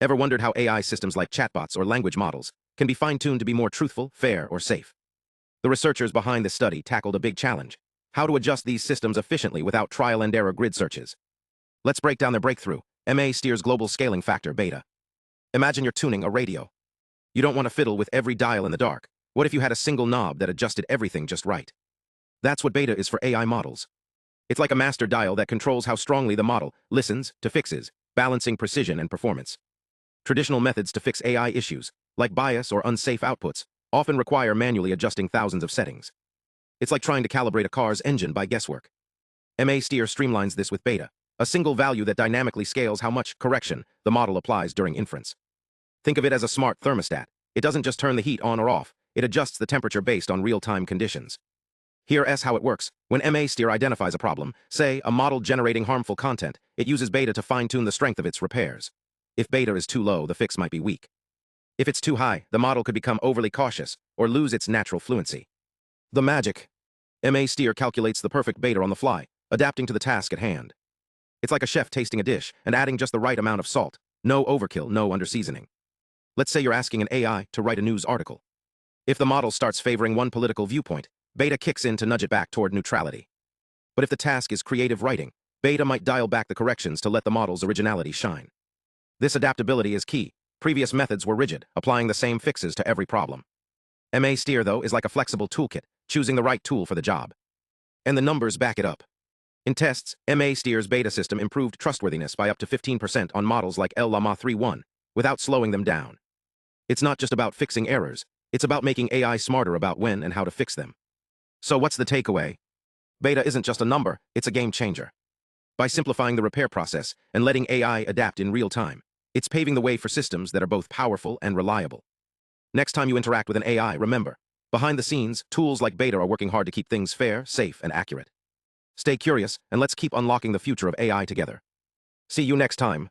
Ever wondered how AI systems like chatbots or language models can be fine-tuned to be more truthful, fair, or safe? The researchers behind this study tackled a big challenge: how to adjust these systems efficiently without trial-and-error grid searches. Let's break down their breakthrough: MASteer's global scaling factor, beta. Imagine you're tuning a radio. You don't want to fiddle with every dial in the dark. What if you had a single knob that adjusted everything just right? That's what beta is for AI models. It's like a master dial that controls how strongly the model listens to fixes, balancing precision and performance. Traditional methods to fix AI issues, like bias or unsafe outputs, often require manually adjusting thousands of settings. It's like trying to calibrate a car's engine by guesswork. MASteer streamlines this with beta, a single value that dynamically scales how much correction the model applies during inference. Think of it as a smart thermostat. It doesn't just turn the heat on or off, it adjusts the temperature based on real-time conditions. Here's how it works. When MASteer identifies a problem, say a model generating harmful content, it uses beta to fine-tune the strength of its repairs. If beta is too low, the fix might be weak. If it's too high, the model could become overly cautious or lose its natural fluency. The magic: MASteer calculates the perfect beta on the fly, adapting to the task at hand. It's like a chef tasting a dish and adding just the right amount of salt. No overkill, no underseasoning. Let's say you're asking an AI to write a news article. If the model starts favoring one political viewpoint, beta kicks in to nudge it back toward neutrality. But if the task is creative writing, beta might dial back the corrections to let the model's originality shine. This adaptability is key. Previous methods were rigid, applying the same fixes to every problem. MASteer, though, is like a flexible toolkit, choosing the right tool for the job. And the numbers back it up. In tests, MASteer's beta system improved trustworthiness by up to 15% on models like Llama 3.1, without slowing them down. It's not just about fixing errors, it's about making AI smarter about when and how to fix them. So what's the takeaway? Beta isn't just a number, it's a game changer. By simplifying the repair process and letting AI adapt in real time, it's paving the way for systems that are both powerful and reliable. Next time you interact with an AI, remember, behind the scenes, tools like beta are working hard to keep things fair, safe, and accurate. Stay curious, and let's keep unlocking the future of AI together. See you next time.